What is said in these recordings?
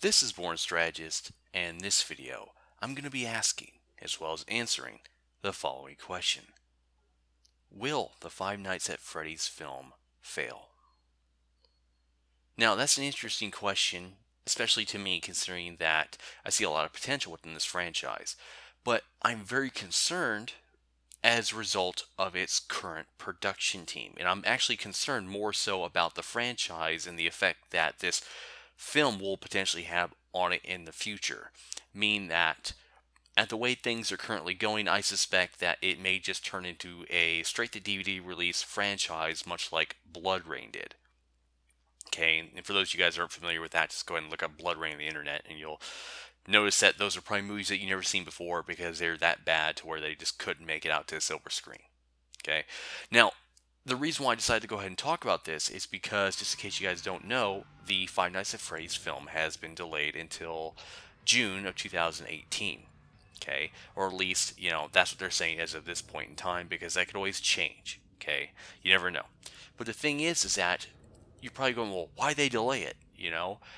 This is Born Strategist, and in this video, I'm going to be asking, as well as answering, the following question. Will the Five Nights at Freddy's film fail? Now, that's an interesting question, especially to me, considering that I see a lot of potential within this franchise. But I'm very concerned as a result of its current production team. And I'm actually concerned more so about the franchise and the effect that this film will potentially have on it in the future. Meaning that at the way things are currently going, I suspect that it may just turn into a straight to DVD release franchise, much like Blood Rain did. Okay, and for those of you guys who aren't familiar with that, just go ahead and look up Blood Rain on the internet, and you'll notice that those are probably movies that you've never seen before because they're that bad to where they just couldn't make it out to the silver screen. Okay, now the reason why I decided to go ahead and talk about this is because, just in case you guys don't know, the Five Nights at Freddy's film has been delayed until June of 2018. Okay, or at least, that's what they're saying as of this point in time, because that could always change. Okay, you never know. But the thing is that you're probably going, well, why they delay it?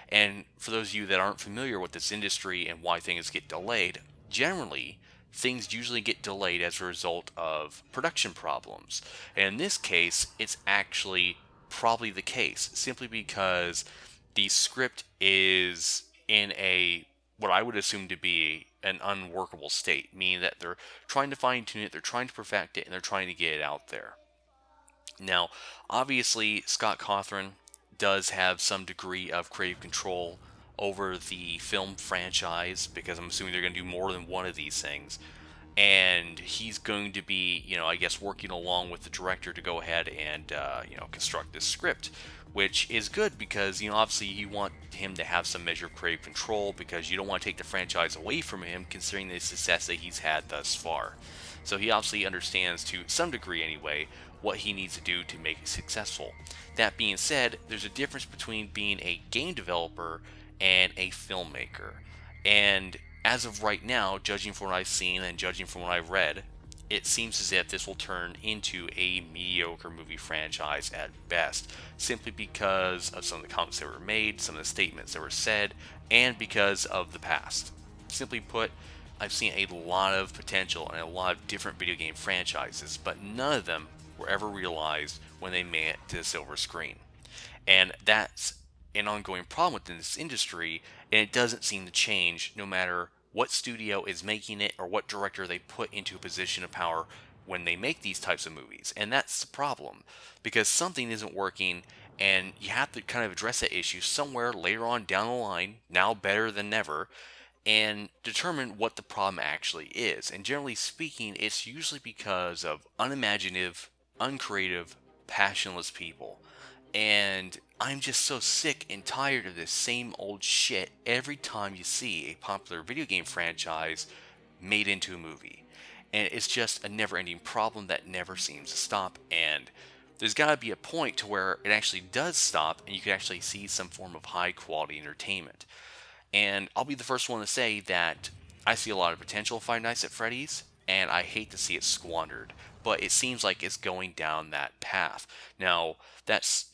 And for those of you that aren't familiar with this industry and why things get delayed, generally things usually get delayed as a result of production problems. And in this case, it's actually probably the case simply because the script is in a what I would assume to be an unworkable state, meaning that they're trying to fine tune it, they're trying to perfect it, and they're trying to get it out there. Now, obviously, Scott Cawthon does have some degree of creative control over the film franchise because I'm assuming they're going to do more than one of these things. And he's going to be, I guess, working along with the director to go ahead and, construct this script, which is good because, obviously you want him to have some measure of creative control because you don't want to take the franchise away from him considering the success that he's had thus far. So he obviously understands, to some degree anyway, what he needs to do to make it successful. That being said, there's a difference between being a game developer and a filmmaker. And as of right now, judging from what I've seen and judging from what I've read, it seems as if this will turn into a mediocre movie franchise at best, simply because of some of the comments that were made, some of the statements that were said, and because of the past. Simply put, I've seen a lot of potential in a lot of different video game franchises, but none of them were ever realized when they made it to the silver screen. And that's an ongoing problem within this industry, and it doesn't seem to change no matter what studio is making it or what director they put into a position of power when they make these types of movies. And that's the problem, because something isn't working, and you have to kind of address that issue somewhere later on down the line, now better than never, and determine what the problem actually is. And generally speaking, it's usually because of unimaginative, uncreative, passionless people. And I'm just so sick and tired of this same old shit every time you see a popular video game franchise made into a movie. And it's just a never-ending problem that never seems to stop. And there's got to be a point to where it actually does stop and you can actually see some form of high-quality entertainment. And I'll be the first one to say that I see a lot of potential in Five Nights at Freddy's, and I hate to see it squandered. But it seems like it's going down that path. Now, that's,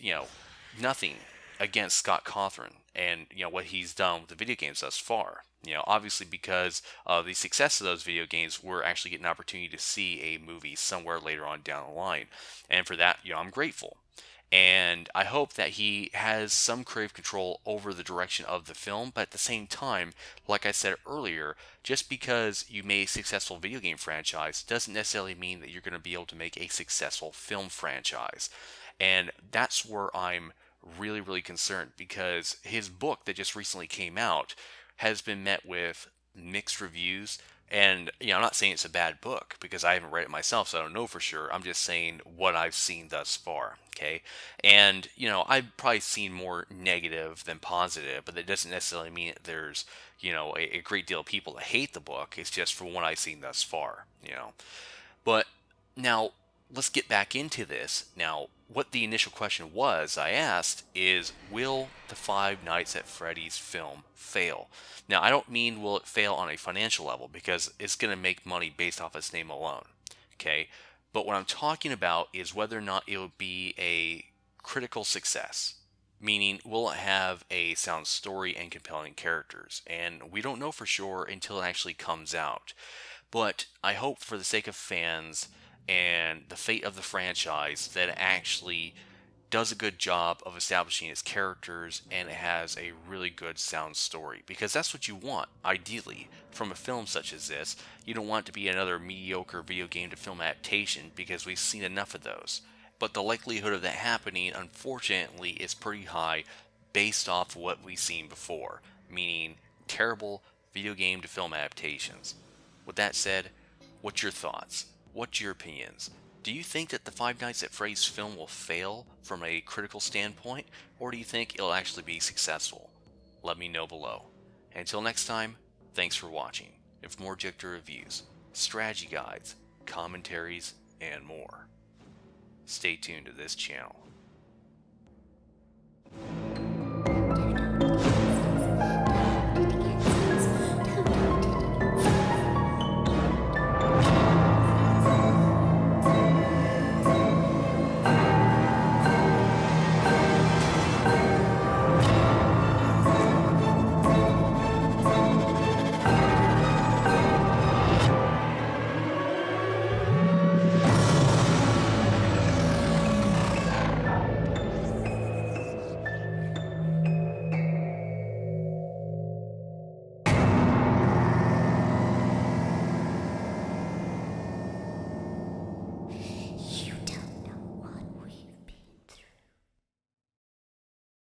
nothing against Scott Cawthon and, what he's done with the video games thus far. Obviously because of the success of those video games, we're actually getting an opportunity to see a movie somewhere later on down the line. And for that, I'm grateful. And I hope that he has some creative control over the direction of the film, but at the same time, like I said earlier, just because you made a successful video game franchise doesn't necessarily mean that you're going to be able to make a successful film franchise. And that's where I'm really, really concerned, because his book that just recently came out has been met with mixed reviews. And, I'm not saying it's a bad book because I haven't read it myself, so I don't know for sure. I'm just saying what I've seen thus far, okay? And, I've probably seen more negative than positive, but that doesn't necessarily mean that there's, a great deal of people that hate the book. It's just from what I've seen thus far. But now, let's get back into this. Now, what the initial question was I asked is, will the Five Nights at Freddy's film fail? Now, I don't mean will it fail on a financial level, because it's going to make money based off its name alone, okay? But what I'm talking about is whether or not it will be a critical success, Meaning, will it have a sound story and compelling characters? And we don't know for sure until it actually comes out. But I hope, for the sake of fans and the fate of the franchise, that it actually does a good job of establishing its characters and it has a really good sound story, because that's what you want ideally from a film such as this. You don't want it to be another mediocre video game to film adaptation, because we've seen enough of those. But the likelihood of that happening, unfortunately, is pretty high based off what we've seen before, meaning terrible video game to film adaptations. With that said, what's your thoughts? What's your opinions? Do you think that the Five Nights at Freddy's film will fail from a critical standpoint, or do you think it'll actually be successful? Let me know below. Until next time, thanks for watching. And for more objective reviews, strategy guides, commentaries, and more, stay tuned to this channel.